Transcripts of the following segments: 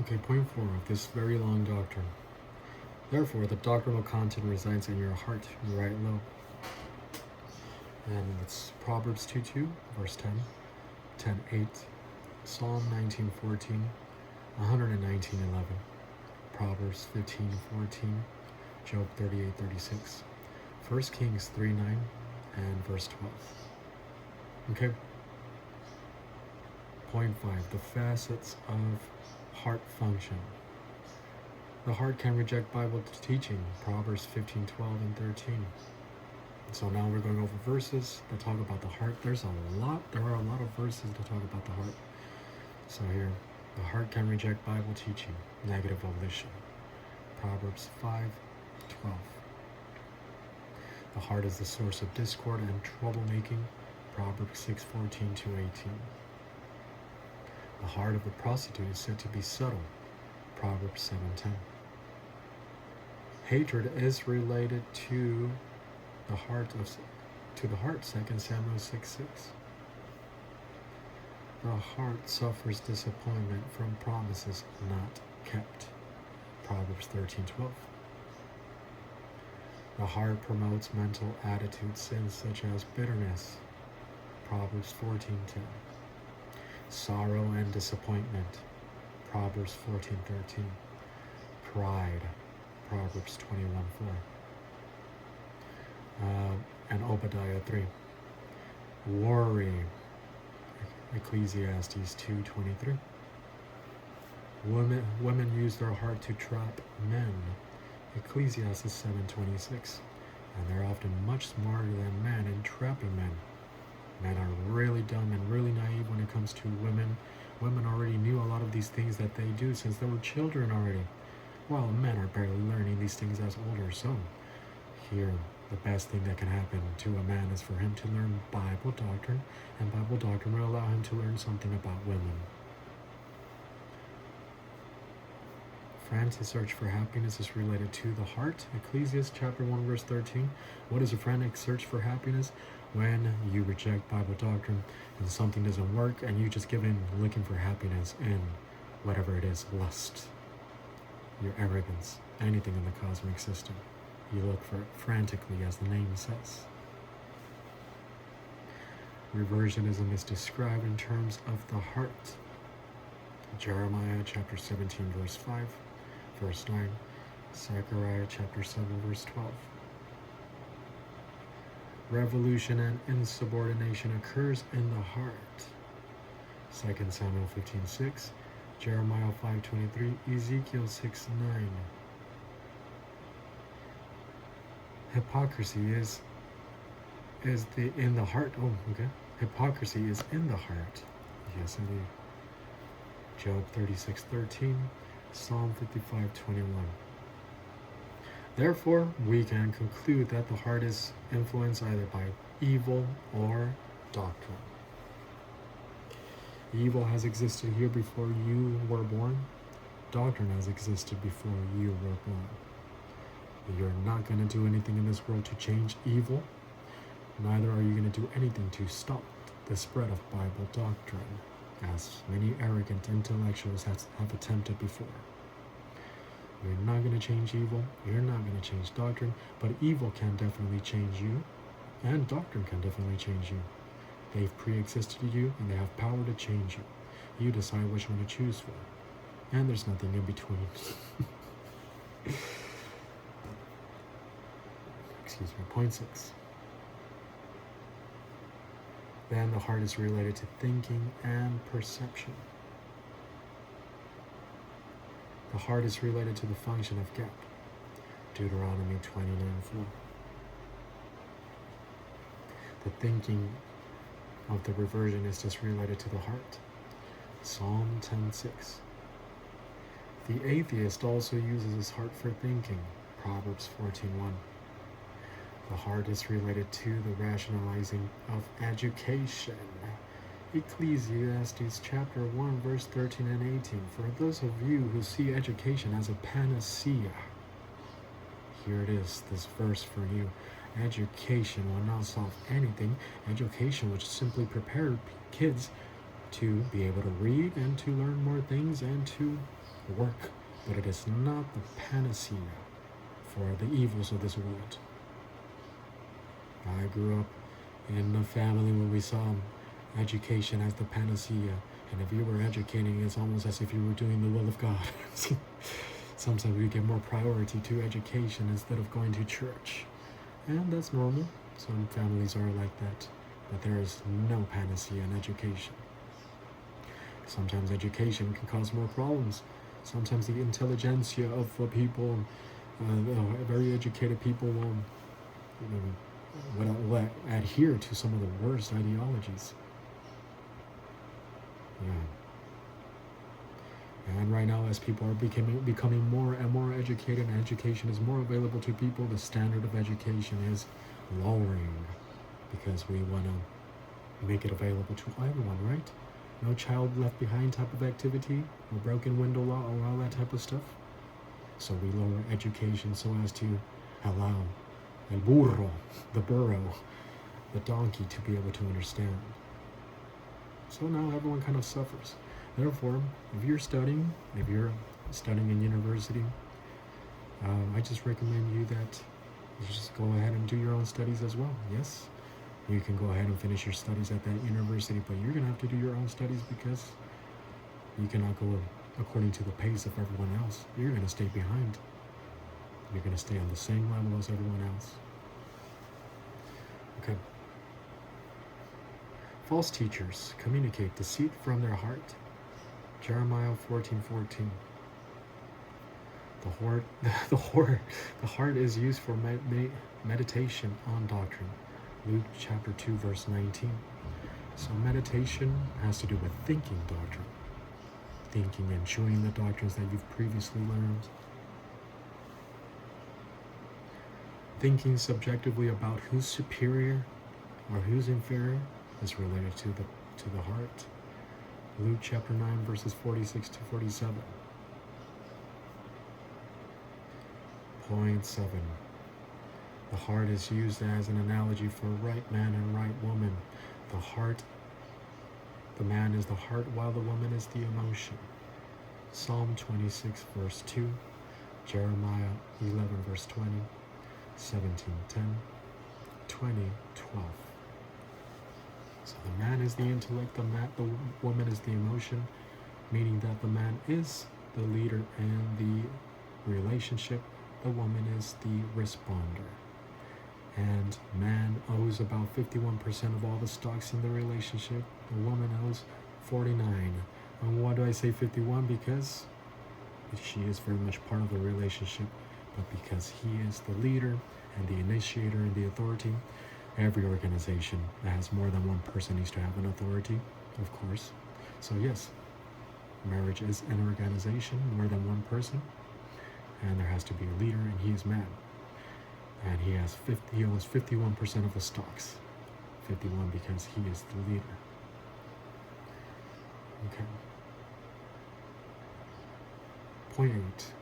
Okay, point 4 of this very long doctrine. Therefore, the doctrinal content resides in your heart, right low. And it's Proverbs 2:2, verse 10, 10:8, Psalm 19:14, 119:11, Proverbs 15:14, Job 38:36, 1 Kings 3:9, and verse 12. Okay. Point 5, the facets of heart function. The heart can reject Bible teaching, Proverbs 15:12 and 13. So now we're going over verses that talk about the heart. There are a lot of verses that talk about the heart. So here, the heart can reject Bible teaching, negative volition, Proverbs 5:12. The heart is the source of discord and troublemaking, Proverbs 6:14-18. The heart of a prostitute is said to be subtle, Proverbs 7:10. Hatred is related to the heart, 2 Samuel 6:6. The heart suffers disappointment from promises not kept, Proverbs 13:12. The heart promotes mental attitude sins such as bitterness, Proverbs 14:10. Sorrow and disappointment, Proverbs 14:13. Pride, Proverbs 21:4. And Obadiah 3. Worry, Ecclesiastes 2:23. Women use their heart to trap men, Ecclesiastes 7:26. And they're often much smarter than men in trapping men. Men are really dumb and really naive when it comes to women. Women already knew a lot of these things that they do since they were children already, while men are barely learning these things as older. So here, the best thing that can happen to a man is for him to learn Bible doctrine, and Bible doctrine will allow him to learn something about women. Frantic search for happiness is related to the heart. Ecclesiastes chapter 1 verse 13. What is a frantic search for happiness? When you reject Bible doctrine and something doesn't work and you just give in looking for happiness in whatever it is, lust, your arrogance, anything in the cosmic system. You look for it frantically, as the name says. Reversionism is described in terms of the heart. Jeremiah chapter 17 verse 5, verse 9, Zechariah chapter 7 verse 12. Revolution and insubordination occurs in the heart. 2 Samuel 15:6, Jeremiah 5:23, Ezekiel 6:9. Hypocrisy is in the heart. Oh, okay. Hypocrisy is in the heart. Yes, indeed. Job 36:13, Psalm 55:21. Therefore, we can conclude that the heart is influenced either by evil or doctrine. Evil has existed here before you were born. Doctrine has existed before you were born. You're not going to do anything in this world to change evil. Neither are you going to do anything to stop the spread of Bible doctrine, as many arrogant intellectuals have attempted before. You're not going to change evil. You're not going to change doctrine. But evil can definitely change you. And doctrine can definitely change you. They've pre-existed you and they have power to change you. You decide which one to choose for. And there's nothing in between. Excuse me. Point 6. Then the heart is related to thinking and perception. The heart is related to the function of gap. Deuteronomy 29:4. The thinking of the reversionist is related to the heart. Psalm 10:6. The atheist also uses his heart for thinking. Proverbs 14:1. The heart is related to the rationalizing of education. Ecclesiastes chapter 1 verse 13 and 18. For those of you who see education as a panacea, here it is, this verse for you. Education will not solve anything. Education would simply prepare kids to be able to read and to learn more things and to work, but it is not the panacea for the evils of this world. I grew up in a family where we saw education as the panacea, and if you were educating, it's almost as if you were doing the will of God. Sometimes we give more priority to education instead of going to church, and that's normal. Some families are like that, but there is no panacea in education. Sometimes education can cause more problems. Sometimes the intelligentsia of people, very educated people, will adhere to some of the worst ideologies. Yeah. And right now, as people are becoming more and more educated, and education is more available to people, the standard of education is lowering, because we want to make it available to everyone, right? No child left behind type of activity, no broken window law, or all that type of stuff. So we lower education so as to allow el burro, the burro, the donkey, to be able to understand. So now everyone kind of suffers. Therefore, if you're studying in university, I just recommend you that you just go ahead and do your own studies as well. Yes, you can go ahead and finish your studies at that university, but you're going to have to do your own studies, because you cannot go according to the pace of everyone else. You're going to stay behind. You're going to stay on the same level as everyone else. Okay. False teachers communicate deceit from their heart. Jeremiah 14:14. The heart is used for meditation on doctrine. Luke chapter 2, verse 19. So meditation has to do with thinking doctrine. Thinking and chewing the doctrines that you've previously learned. Thinking subjectively about who's superior or who's inferior is related to the heart. Luke chapter 9, verses 46 to 47. Point 7. The heart is used as an analogy for right man and right woman. The man is the heart, while the woman is the emotion. Psalm 26, verse 2. Jeremiah 11, verse 20. 17:10. 20:12. So the man is the intellect, the woman is the emotion, meaning that the man is the leader in the relationship, the woman is the responder. And man owes about 51% of all the stocks in the relationship. The woman owes 49. And why do I say 51? Because she is very much part of the relationship, but because he is the leader and the initiator and the authority. Every organization that has more than one person needs to have an authority, of course. So yes, marriage is an organization, more than one person, and there has to be a leader, and he is man. And he owns 51% of the stocks. 51 because he is the leader. Okay. Point 8.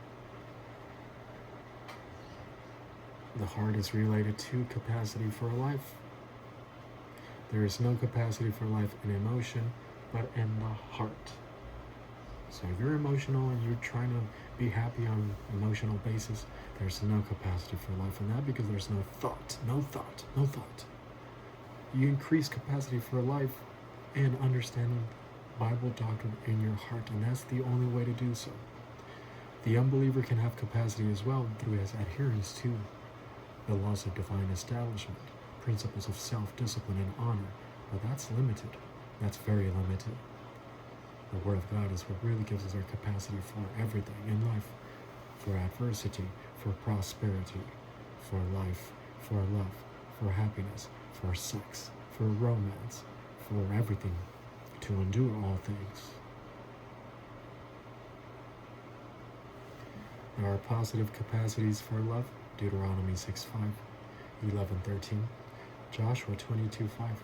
The heart is related to capacity for life. There is no capacity for life in emotion, but in the heart. So if you're emotional and you're trying to be happy on an emotional basis, there's no capacity for life in that, because there's no thought. You increase capacity for life and understanding Bible doctrine in your heart, and that's the only way to do so. The unbeliever can have capacity as well through his adherence to the laws of divine establishment, principles of self-discipline and honor, but that's limited. That's very limited. The Word of God is what really gives us our capacity for everything in life, for adversity, for prosperity, for life, for love, for happiness, for sex, for romance, for everything, to endure all things. There are positive capacities for love. Deuteronomy 6:5, 11:13, Joshua 22:5.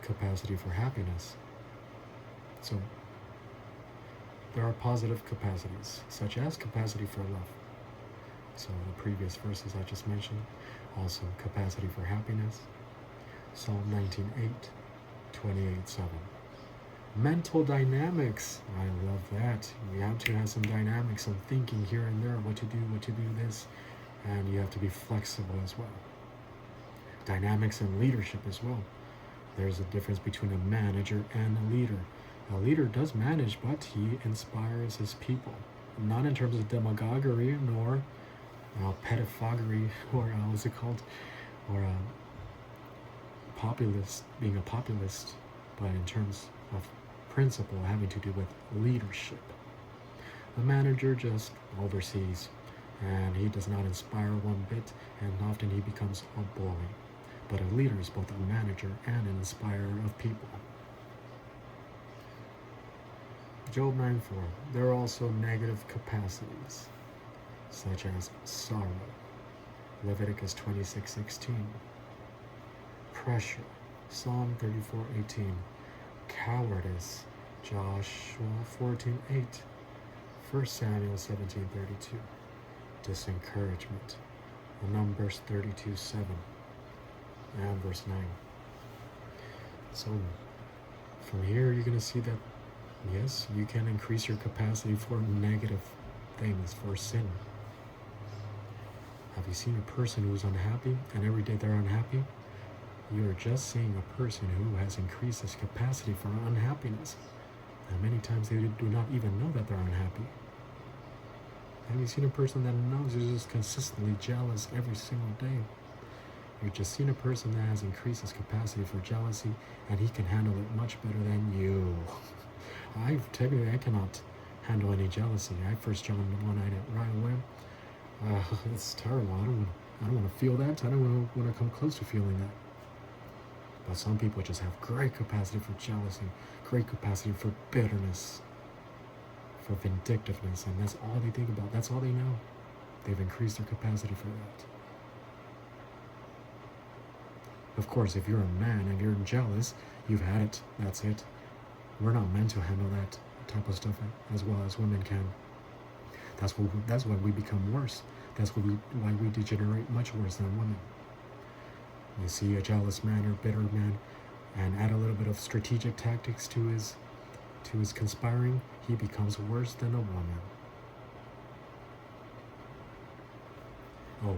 Capacity for happiness. So there are positive capacities, such as capacity for love. So the previous verses I just mentioned. Also capacity for happiness. Psalm 19:8, 28:7. Mental dynamics. I love that. You have to have some dynamics, some thinking here and there, what to do this, and you have to be flexible as well. Dynamics and leadership as well. There's a difference between a manager and a leader. A leader does manage, but he inspires his people. Not in terms of demagoguery nor pedophagy, or what's it called? Or populist, being a populist, but in terms of principle having to do with leadership. A manager just oversees, and he does not inspire one bit, and often he becomes a bully. But a leader is both a manager and an inspirer of people. Job 9:4. There are also negative capacities, such as sorrow, Leviticus 26:16, pressure, Psalm 34:18, cowardice, Joshua 14:8, 1 Samuel 17:32, discouragement, Numbers 32:7, and verse 9. So from here you're going to see that yes, you can increase your capacity for negative things, for sin. Have you seen a person who's unhappy and every day they're unhappy? You're just seeing a person who has increased his capacity for unhappiness. And many times they do not even know that they're unhappy. Have you seen a person that knows is just consistently jealous every single day? You're just seeing a person that has increased his capacity for jealousy, and he can handle it much better than you. I cannot handle any jealousy. I first John 1 right away. It's terrible. I don't want to feel that. I don't want to come close to feeling that. But some people just have great capacity for jealousy, great capacity for bitterness, for vindictiveness, and that's all they think about. That's all they know. They've increased their capacity for that. Of course, if you're a man and you're jealous, you've had it. That's it. We're not meant to handle that type of stuff as well as women can. That's why we become worse. That's why we degenerate much worse than women. You see a jealous man or bitter man, and add a little bit of strategic tactics to his conspiring, he becomes worse than a woman.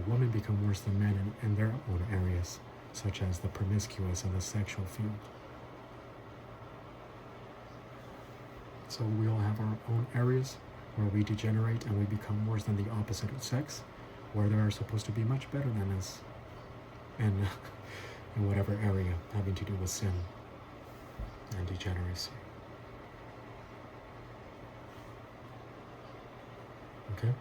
Women become worse than men in their own areas, such as the promiscuous and the sexual field. So we all have our own areas where we degenerate and we become worse than the opposite sex, where they are supposed to be much better than us, and in whatever area having to do with sin and degeneracy. Okay?